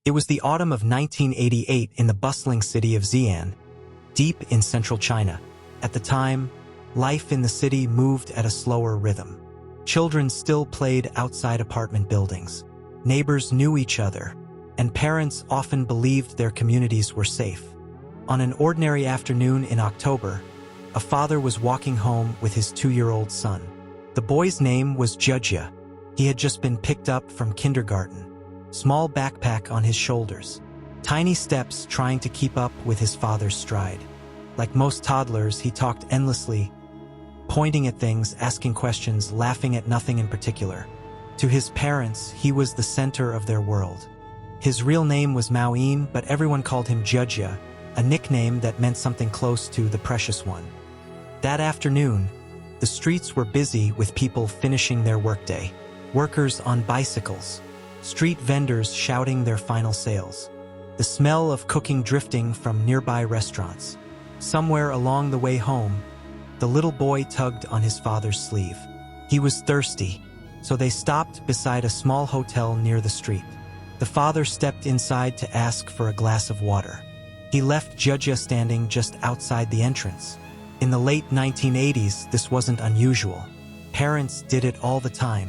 It was the autumn of 1988 in the bustling city of Xi'an, deep in central China. At the time, life in the city moved at a slower rhythm. Children still played outside apartment buildings. Neighbors knew each other, and parents often believed their communities were safe. On an ordinary afternoon in October, a father was walking home with his 2-year-old son. The boy's name was Jingxian. He had just been picked up from kindergarten. Small backpack on his shoulders. Tiny steps trying to keep up with his father's stride. Like most toddlers, he talked endlessly, pointing at things, asking questions, laughing at nothing in particular. To his parents, he was the center of their world. His real name was Maoyin, but everyone called him Jingxian, a nickname that meant something close to the precious one. That afternoon, the streets were busy with people finishing their workday. Workers on bicycles. Street vendors shouting their final sales. The smell of cooking drifting from nearby restaurants. Somewhere along the way home, the little boy tugged on his father's sleeve. He was thirsty, so they stopped beside a small hotel near the street. The father stepped inside to ask for a glass of water. He left Jingxian standing just outside the entrance. In the late 1980s, this wasn't unusual. Parents did it all the time.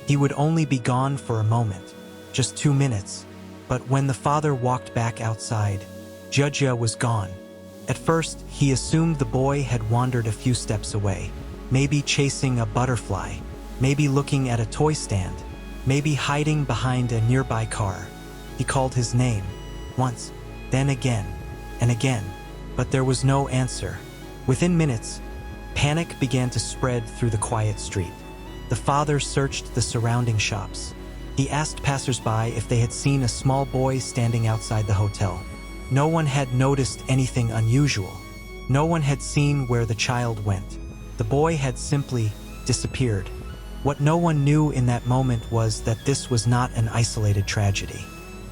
He would only be gone for a moment, just 2 minutes. But when the father walked back outside, Jingxian was gone. At first, he assumed the boy had wandered a few steps away, maybe chasing a butterfly, maybe looking at a toy stand, maybe hiding behind a nearby car. He called his name, once, then again, and again, but there was no answer. Within minutes, panic began to spread through the quiet street. The father searched the surrounding shops. He asked passersby if they had seen a small boy standing outside the hotel. No one had noticed anything unusual. No one had seen where the child went. The boy had simply disappeared. What no one knew in that moment was that this was not an isolated tragedy.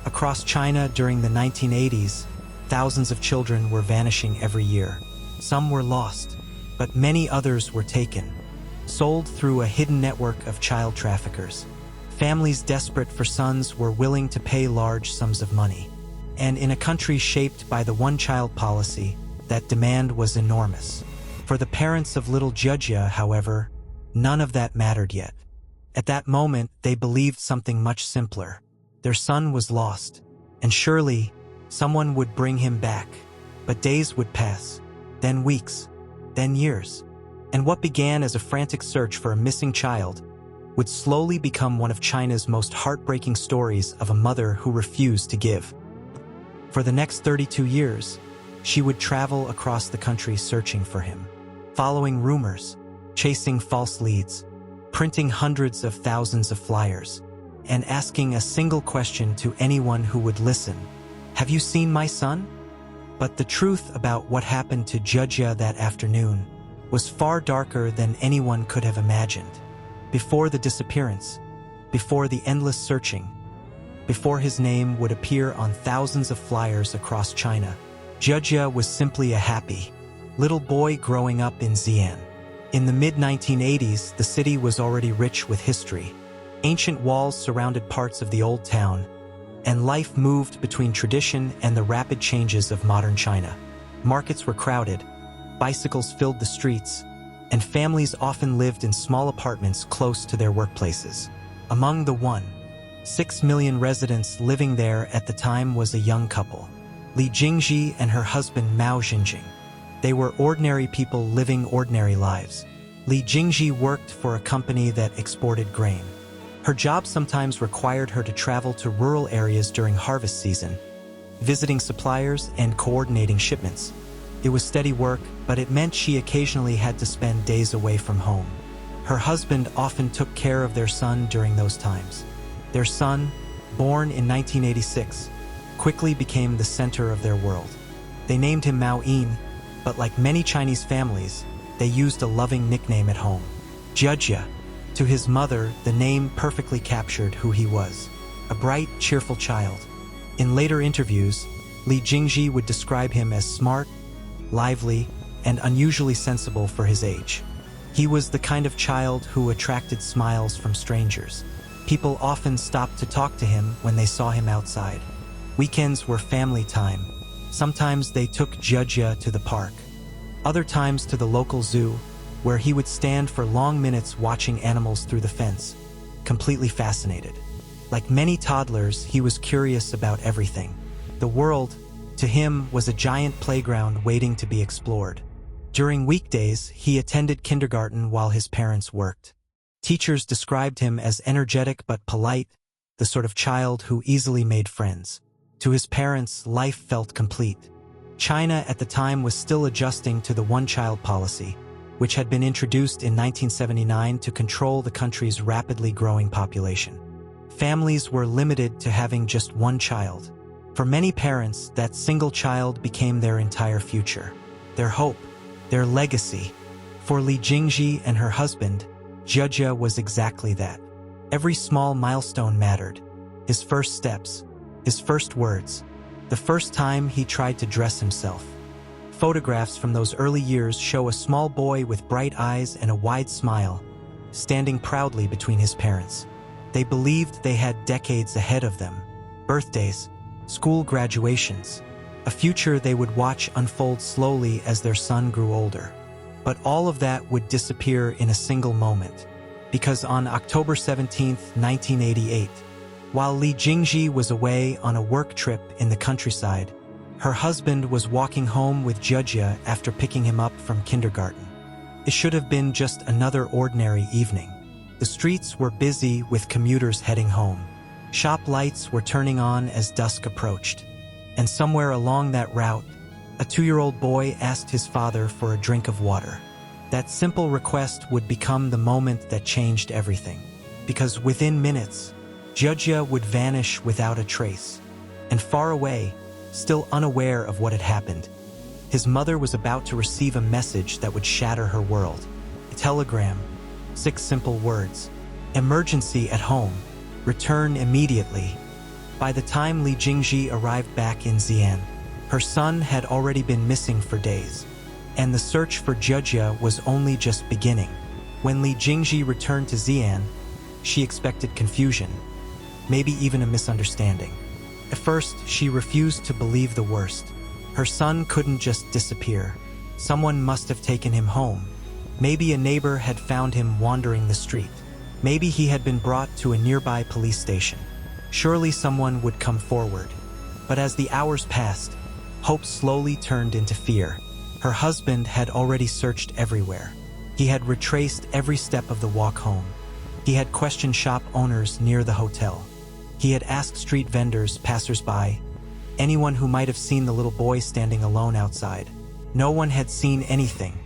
Across China during the 1980s, thousands of children were vanishing every year. Some were lost, but many others were taken, sold through a hidden network of child traffickers. Families desperate for sons were willing to pay large sums of money. And in a country shaped by the one-child policy, that demand was enormous. For the parents of little Jingxian, however, none of that mattered yet. At that moment, they believed something much simpler. Their son was lost, and surely someone would bring him back. But days would pass, then weeks, then years. And what began as a frantic search for a missing child would slowly become one of China's most heartbreaking stories of a mother who refused to give. For the next 32 years, she would travel across the country searching for him, following rumors, chasing false leads, printing hundreds of thousands of flyers, and asking a single question to anyone who would listen. "Have you seen my son?" But the truth about what happened to Jingxian that afternoon was far darker than anyone could have imagined. Before the disappearance, before the endless searching, before his name would appear on thousands of flyers across China, Jingxian was simply a happy little boy growing up in Xi'an. In the mid-1980s, the city was already rich with history. Ancient walls surrounded parts of the old town, and life moved between tradition and the rapid changes of modern China. Markets were crowded, bicycles filled the streets, and families often lived in small apartments close to their workplaces. Among the 1.6 million residents living there at the time was a young couple, Li Jingxi and her husband Mao Xinjing. They were ordinary people living ordinary lives. Li Jingxi worked for a company that exported grain. Her job sometimes required her to travel to rural areas during harvest season, visiting suppliers and coordinating shipments. It was steady work, but it meant she occasionally had to spend days away from home. Her husband often took care of their son during those times. Their son, born in 1986, quickly became the center of their world. They named him Maoyin, but like many Chinese families, they used a loving nickname at home, Jingxian. To his mother, the name perfectly captured who he was, a bright, cheerful child. In later interviews, Li Jingxi would describe him as smart, lively, and unusually sensible for his age. He was the kind of child who attracted smiles from strangers. People often stopped to talk to him when they saw him outside. Weekends were family time. Sometimes they took Jia to the park. Other times to the local zoo, where he would stand for long minutes watching animals through the fence, completely fascinated. Like many toddlers, he was curious about everything. The world, to him, was a giant playground waiting to be explored. During weekdays, he attended kindergarten while his parents worked. Teachers described him as energetic but polite, the sort of child who easily made friends. To his parents, life felt complete. China at the time was still adjusting to the one-child policy, which had been introduced in 1979 to control the country's rapidly growing population. Families were limited to having just one child. For many parents, that single child became their entire future, their hope, their legacy. For Li Jingxi and her husband, Jia was exactly that. Every small milestone mattered. His first steps, his first words, the first time he tried to dress himself. Photographs from those early years show a small boy with bright eyes and a wide smile, standing proudly between his parents. They believed they had decades ahead of them. Birthdays, school graduations, a future they would watch unfold slowly as their son grew older. But all of that would disappear in a single moment, because on October 17, 1988, while Li Jingxi was away on a work trip in the countryside, her husband was walking home with Jia after picking him up from kindergarten. It should have been just another ordinary evening. The streets were busy with commuters heading home. Shop lights were turning on as dusk approached. And somewhere along that route, a 2-year-old boy asked his father for a drink of water. That simple request would become the moment that changed everything. Because within minutes, Jia would vanish without a trace. And far away, still unaware of what had happened, his mother was about to receive a message that would shatter her world. A telegram, 6 simple words. Emergency at home. Return immediately. By the time Li Jingxi arrived back in Xi'an, her son had already been missing for days. And the search for Jia was only just beginning. When Li Jingxi returned to Xi'an, she expected confusion, maybe even a misunderstanding. At first, she refused to believe the worst. Her son couldn't just disappear. Someone must have taken him home. Maybe a neighbor had found him wandering the street. Maybe he had been brought to a nearby police station. Surely someone would come forward. But as the hours passed, hope slowly turned into fear. Her husband had already searched everywhere. He had retraced every step of the walk home. He had questioned shop owners near the hotel. He had asked street vendors, passers-by, anyone who might have seen the little boy standing alone outside. No one had seen anything.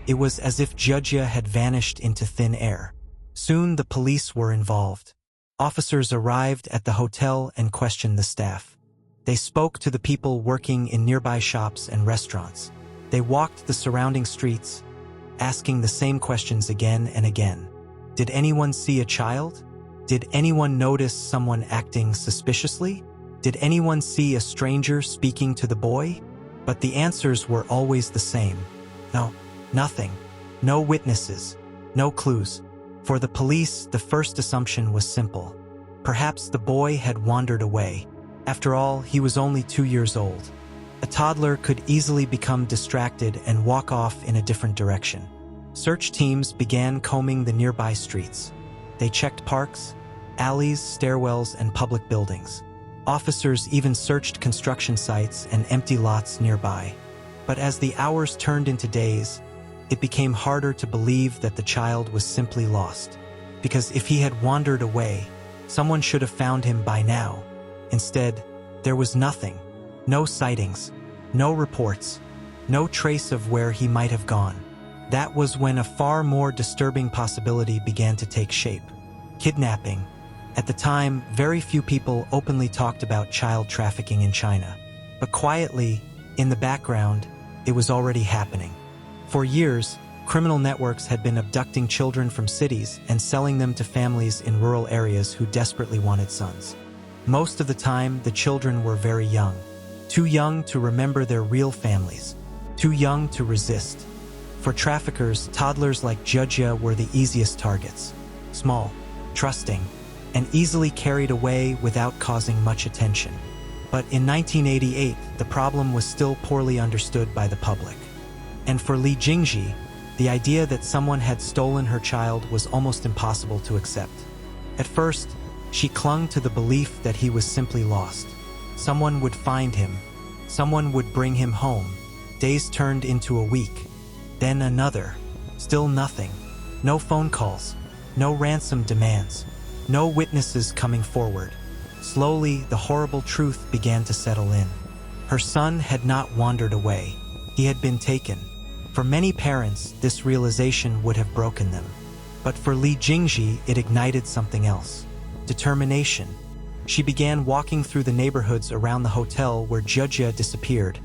It was as if Jia had vanished into thin air. Soon the police were involved. Officers arrived at the hotel and questioned the staff. They spoke to the people working in nearby shops and restaurants. They walked the surrounding streets, asking the same questions again and again. Did anyone see a child? Did anyone notice someone acting suspiciously? Did anyone see a stranger speaking to the boy? But the answers were always the same. No, nothing. No witnesses. No clues. For the police, the first assumption was simple. Perhaps the boy had wandered away. After all, he was only 2 years old. A toddler could easily become distracted and walk off in a different direction. Search teams began combing the nearby streets. They checked parks, alleys, stairwells, and public buildings. Officers even searched construction sites and empty lots nearby. But as the hours turned into days, it became harder to believe that the child was simply lost. Because if he had wandered away, someone should have found him by now. Instead, there was nothing. No sightings, no reports, no trace of where he might have gone. That was when a far more disturbing possibility began to take shape. Kidnapping. At the time, very few people openly talked about child trafficking in China. But quietly, in the background, it was already happening. For years, criminal networks had been abducting children from cities and selling them to families in rural areas who desperately wanted sons. Most of the time, the children were very young. Too young to remember their real families. Too young to resist. For traffickers, toddlers like Jia were the easiest targets. Small, trusting, and easily carried away without causing much attention. But in 1988, the problem was still poorly understood by the public. And for Li Jingxi, the idea that someone had stolen her child was almost impossible to accept. At first, she clung to the belief that he was simply lost. Someone would find him. Someone would bring him home. Days turned into a week. Then another. Still nothing. No phone calls. No ransom demands. No witnesses coming forward. Slowly, the horrible truth began to settle in. Her son had not wandered away. He had been taken. For many parents, this realization would have broken them. But for Li Jingxi, it ignited something else. Determination. She began walking through the neighborhoods around the hotel where Jia disappeared,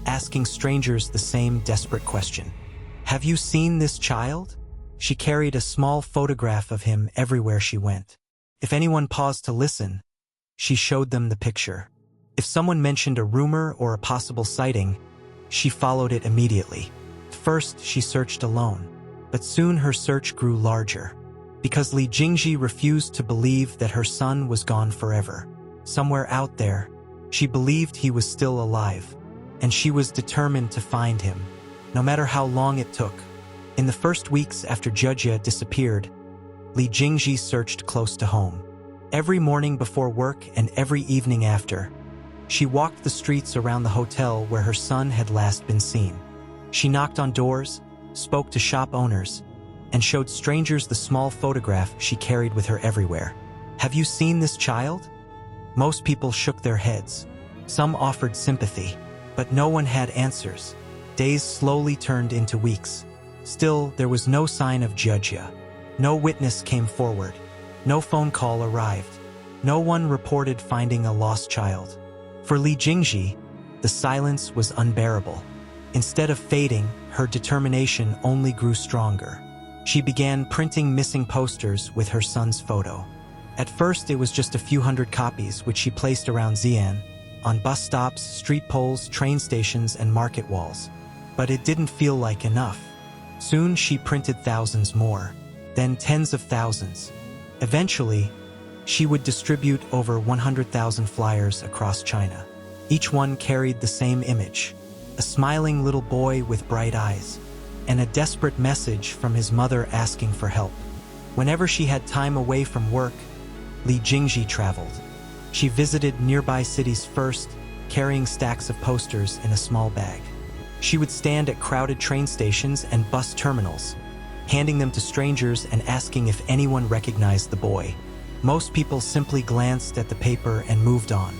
asking strangers the same desperate question. Have you seen this child? She carried a small photograph of him everywhere she went. If anyone paused to listen, she showed them the picture. If someone mentioned a rumor or a possible sighting, she followed it immediately. First, she searched alone, but soon her search grew larger. Because Li Jingxi refused to believe that her son was gone forever. Somewhere out there, she believed he was still alive, and she was determined to find him, no matter how long it took. In the first weeks after Jia disappeared, Li Jingxi searched close to home. Every morning before work and every evening after, she walked the streets around the hotel where her son had last been seen. She knocked on doors, spoke to shop owners, and showed strangers the small photograph she carried with her everywhere. Have you seen this child? Most people shook their heads. Some offered sympathy, but no one had answers. Days slowly turned into weeks. Still, there was no sign of Jia. No witness came forward. No phone call arrived. No one reported finding a lost child. For Li Jingxi, the silence was unbearable. Instead of fading, her determination only grew stronger. She began printing missing posters with her son's photo. At first, it was just a few hundred copies, which she placed around Xi'an, on bus stops, street poles, train stations, and market walls. But it didn't feel like enough. Soon, she printed thousands more, then tens of thousands. Eventually, she would distribute over 100,000 flyers across China. Each one carried the same image: a smiling little boy with bright eyes, and a desperate message from his mother asking for help. Whenever she had time away from work, Li Jingxi traveled. She visited nearby cities first, carrying stacks of posters in a small bag. She would stand at crowded train stations and bus terminals, handing them to strangers and asking if anyone recognized the boy. Most people simply glanced at the paper and moved on,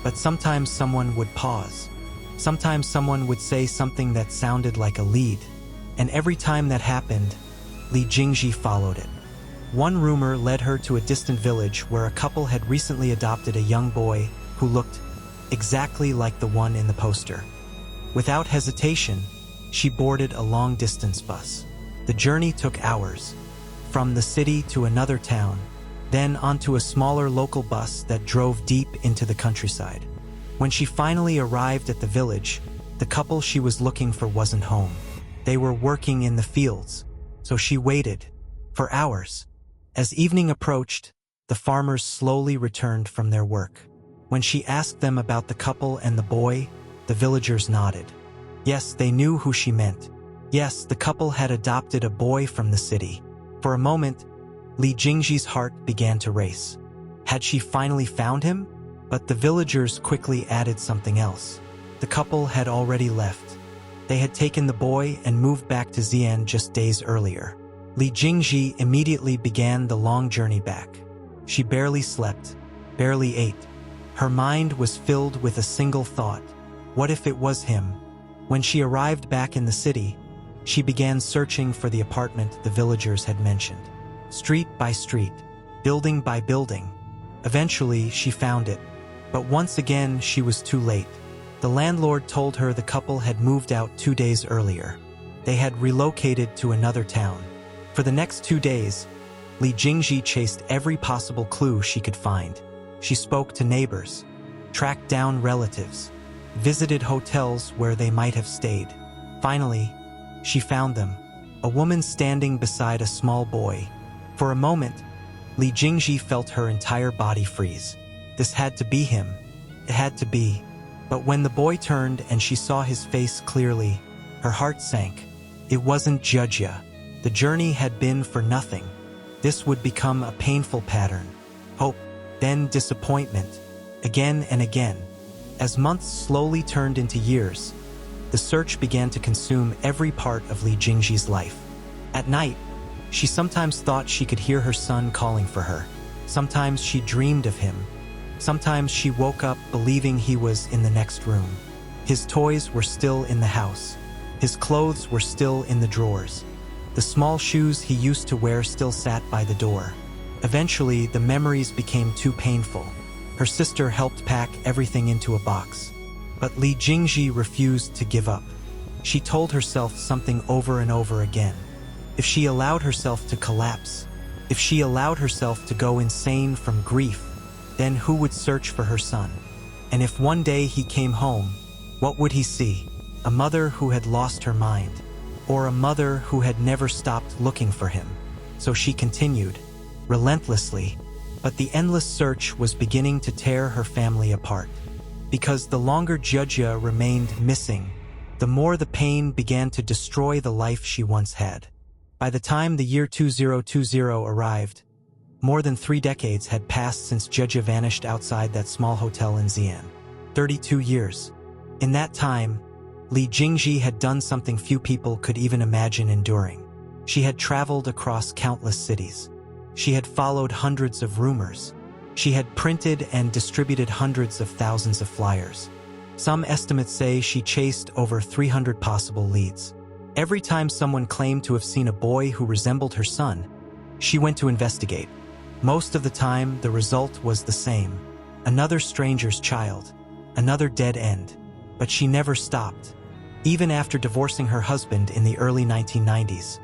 but sometimes someone would pause. Sometimes someone would say something that sounded like a lead, and every time that happened, Li Jingxi followed it. One rumor led her to a distant village where a couple had recently adopted a young boy who looked exactly like the one in the poster. Without hesitation, she boarded a long-distance bus. The journey took hours, from the city to another town, then onto a smaller local bus that drove deep into the countryside. When she finally arrived at the village, the couple she was looking for wasn't home. They were working in the fields, so she waited for hours. As evening approached, the farmers slowly returned from their work. When she asked them about the couple and the boy, the villagers nodded. Yes, they knew who she meant. Yes, the couple had adopted a boy from the city. For a moment, Li Jingxi's heart began to race. Had she finally found him? But the villagers quickly added something else. The couple had already left. They had taken the boy and moved back to Xi'an just days earlier. Li Jingxi immediately began the long journey back. She barely slept, barely ate. Her mind was filled with a single thought: what if it was him? When she arrived back in the city, she began searching for the apartment the villagers had mentioned. Street by street, building by building. Eventually, she found it. But once again, she was too late. The landlord told her the couple had moved out 2 days earlier. They had relocated to another town. For the next 2 days, Li Jingxi chased every possible clue she could find. She spoke to neighbors, tracked down relatives, visited hotels where they might have stayed. Finally, she found them, a woman standing beside a small boy. For a moment, Li Jingxi felt her entire body freeze. This had to be him. It had to be. But when the boy turned and she saw his face clearly, her heart sank. It wasn't Judge. The journey had been for nothing. This would become a painful pattern. Hope, then disappointment, again and again. As months slowly turned into years, the search began to consume every part of Li Jingxi's life. At night, she sometimes thought she could hear her son calling for her. Sometimes she dreamed of him. Sometimes she woke up believing he was in the next room. His toys were still in the house. His clothes were still in the drawers. The small shoes he used to wear still sat by the door. Eventually, the memories became too painful. Her sister helped pack everything into a box. But Li Jingxi refused to give up. She told herself something over and over again. If she allowed herself to collapse, if she allowed herself to go insane from grief, then who would search for her son? And if one day he came home, what would he see? A mother who had lost her mind, or a mother who had never stopped looking for him. So she continued, relentlessly, but the endless search was beginning to tear her family apart. Because the longer Judge remained missing, the more the pain began to destroy the life she once had. By the time the year 2020 arrived, more than 3 decades had passed since Judge vanished outside that small hotel in Xi'an. 32 years. In that time, Li Jingxi had done something few people could even imagine enduring. She had traveled across countless cities. She had followed hundreds of rumors. She had printed and distributed hundreds of thousands of flyers. Some estimates say she chased over 300 possible leads. Every time someone claimed to have seen a boy who resembled her son, she went to investigate. Most of the time, the result was the same. Another stranger's child. Another dead end. But she never stopped. Even after divorcing her husband in the early 1990s.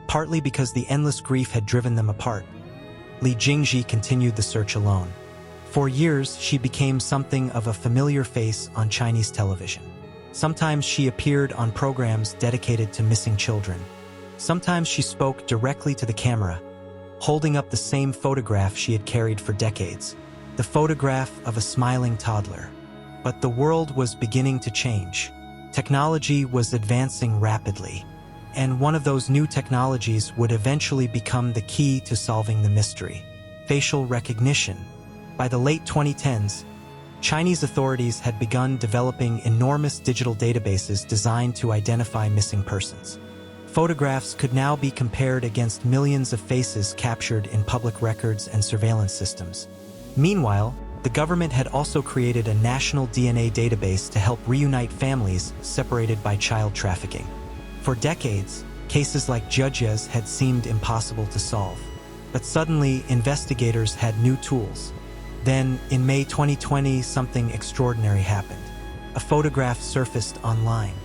Partly because the endless grief had driven them apart, Li Jingxi continued the search alone. For years, she became something of a familiar face on Chinese television. Sometimes she appeared on programs dedicated to missing children. Sometimes she spoke directly to the camera, holding up the same photograph she had carried for decades, the photograph of a smiling toddler. But the world was beginning to change. Technology was advancing rapidly, and one of those new technologies would eventually become the key to solving the mystery: facial recognition. By the late 2010s, Chinese authorities had begun developing enormous digital databases designed to identify missing persons. Photographs could now be compared against millions of faces captured in public records and surveillance systems. Meanwhile, the government had also created a national DNA database to help reunite families separated by child trafficking. For decades, cases like Judge's had seemed impossible to solve. But suddenly, investigators had new tools. Then, in May 2020, something extraordinary happened. A photograph surfaced online.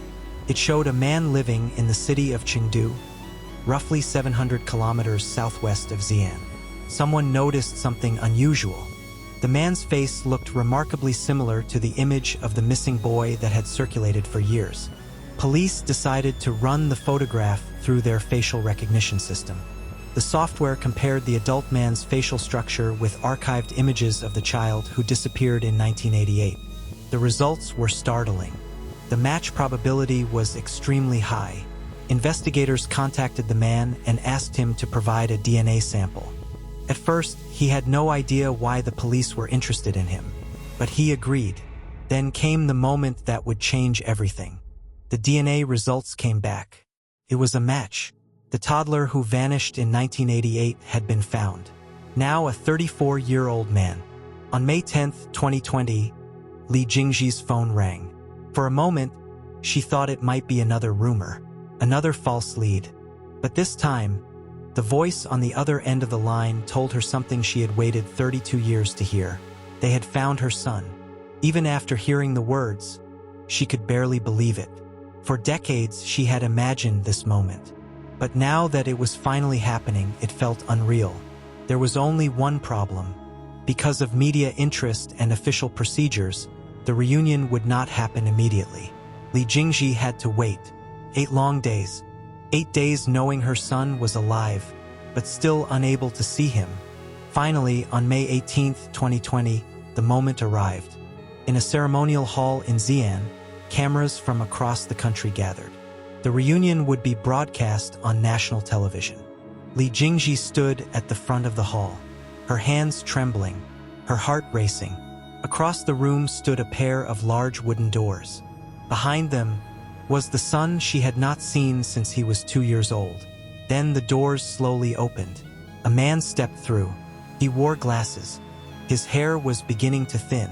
It showed a man living in the city of Chengdu, roughly 700 kilometers southwest of Xi'an. Someone noticed something unusual. The man's face looked remarkably similar to the image of the missing boy that had circulated for years. Police decided to run the photograph through their facial recognition system. The software compared the adult man's facial structure with archived images of the child who disappeared in 1988. The results were startling. The match probability was extremely high. Investigators contacted the man and asked him to provide a DNA sample. At first, he had no idea why the police were interested in him, but he agreed. Then came the moment that would change everything. The DNA results came back. It was a match. The toddler who vanished in 1988 had been found. Now a 34-year-old man. On May 10, 2020, Li Jingxi's phone rang. For a moment, she thought it might be another rumor, another false lead. But this time, the voice on the other end of the line told her something she had waited 32 years to hear. They had found her son. Even after hearing the words, she could barely believe it. For decades, she had imagined this moment. But now that it was finally happening, it felt unreal. There was only one problem. Because of media interest and official procedures, the reunion would not happen immediately. Li Jingxi had to wait. 8 long days. 8 days knowing her son was alive, but still unable to see him. Finally, on May 18, 2020, the moment arrived. In a ceremonial hall in Xi'an, cameras from across the country gathered. The reunion would be broadcast on national television. Li Jingxi stood at the front of the hall, her hands trembling, her heart racing. Across the room stood a pair of large wooden doors. Behind them was the son she had not seen since he was 2 years old. Then the doors slowly opened. A man stepped through. He wore glasses. His hair was beginning to thin.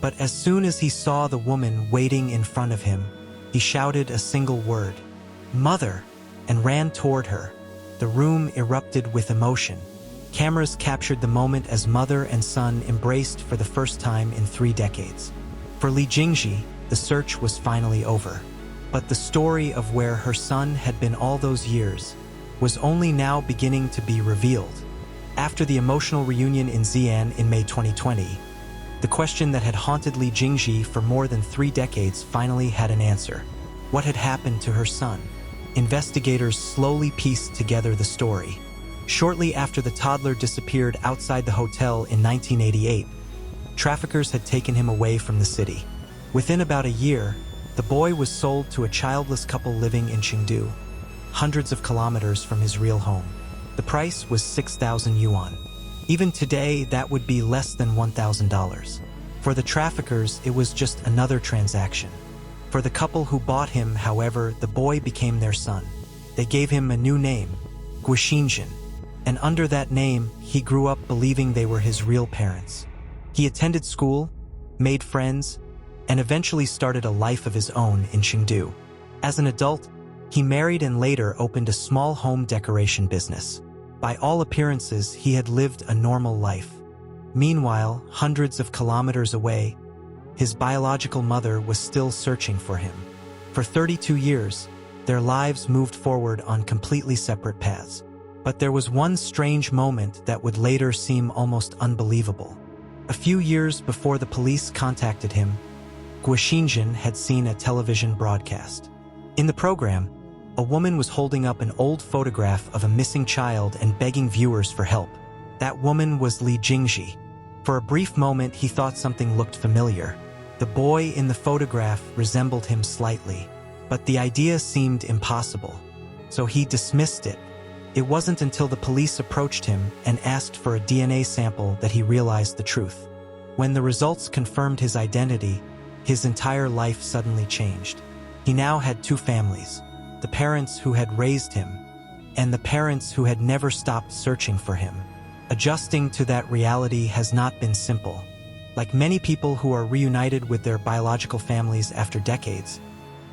But as soon as he saw the woman waiting in front of him, he shouted a single word, "Mother," and ran toward her. The room erupted with emotion. Cameras captured the moment as mother and son embraced for the first time in 3 decades. For Li Jingxi, the search was finally over. But the story of where her son had been all those years was only now beginning to be revealed. After the emotional reunion in Xi'an in May 2020, the question that had haunted Li Jingxi for more than 3 decades finally had an answer. What had happened to her son? Investigators slowly pieced together the story. Shortly after the toddler disappeared outside the hotel in 1988, traffickers had taken him away from the city. Within about a year, the boy was sold to a childless couple living in Chengdu, hundreds of kilometers from his real home. The price was 6,000 yuan. Even today, that would be less than $1,000. For the traffickers, it was just another transaction. For the couple who bought him, however, the boy became their son. They gave him a new name, Jingxian, and under that name, he grew up believing they were his real parents. He attended school, made friends, and eventually started a life of his own in Chengdu. As an adult, he married and later opened a small home decoration business. By all appearances, he had lived a normal life. Meanwhile, hundreds of kilometers away, his biological mother was still searching for him. For 32 years, their lives moved forward on completely separate paths. But there was one strange moment that would later seem almost unbelievable. A few years before the police contacted him, Jingxian had seen a television broadcast. In the program, a woman was holding up an old photograph of a missing child and begging viewers for help. That woman was Li Jingxi. For a brief moment, he thought something looked familiar. The boy in the photograph resembled him slightly, but the idea seemed impossible, so he dismissed it. It wasn't until the police approached him and asked for a DNA sample that he realized the truth. When the results confirmed his identity, his entire life suddenly changed. He now had 2 families, the parents who had raised him, and the parents who had never stopped searching for him. Adjusting to that reality has not been simple. Like many people who are reunited with their biological families after decades,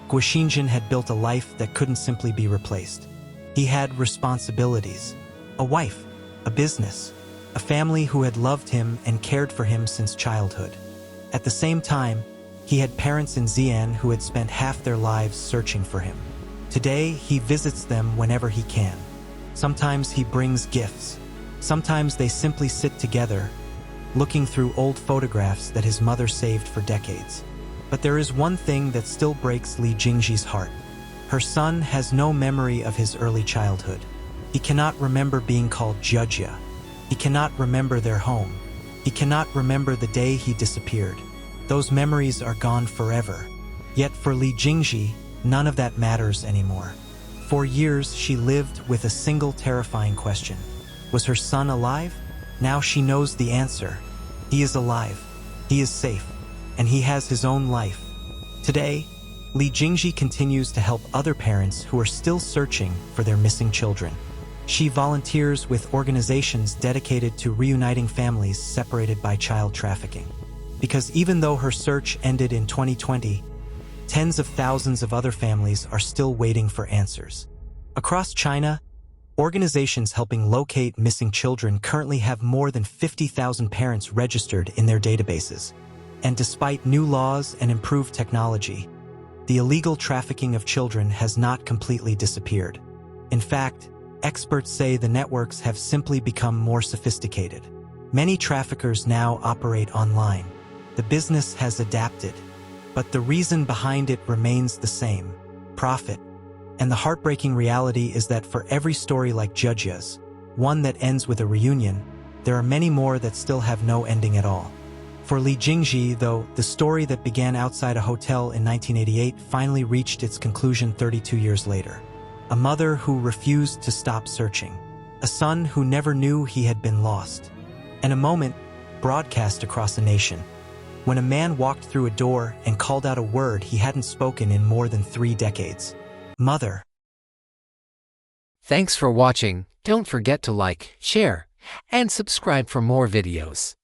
Jingxian had built a life that couldn't simply be replaced. He had responsibilities, a wife, a business, a family who had loved him and cared for him since childhood. At the same time, he had parents in Xi'an who had spent half their lives searching for him. Today, he visits them whenever he can. Sometimes he brings gifts. Sometimes they simply sit together, looking through old photographs that his mother saved for decades. But there is one thing that still breaks Li Jingxi's heart. Her son has no memory of his early childhood. He cannot remember being called Jia. He cannot remember their home. He cannot remember the day he disappeared. Those memories are gone forever. Yet for Li Jingxi, none of that matters anymore. For years, she lived with a single terrifying question. Was her son alive? Now she knows the answer. He is alive. He is safe. And he has his own life. Today, Li Jingxi continues to help other parents who are still searching for their missing children. She volunteers with organizations dedicated to reuniting families separated by child trafficking. Because even though her search ended in 2020, tens of thousands of other families are still waiting for answers. Across China, organizations helping locate missing children currently have more than 50,000 parents registered in their databases. And despite new laws and improved technology, the illegal trafficking of children has not completely disappeared. In fact, experts say the networks have simply become more sophisticated. Many traffickers now operate online. The business has adapted, but the reason behind it remains the same: profit. And the heartbreaking reality is that for every story like Jia's, one that ends with a reunion, there are many more that still have no ending at all. For Li Jingxi, though, the story that began outside a hotel in 1988 finally reached its conclusion 32 years later. A mother who refused to stop searching. A son who never knew he had been lost. And a moment broadcast across a nation, when a man walked through a door and called out a word he hadn't spoken in more than 3 decades. Mother. Thanks for watching. Don't forget to like, share, and subscribe for more videos.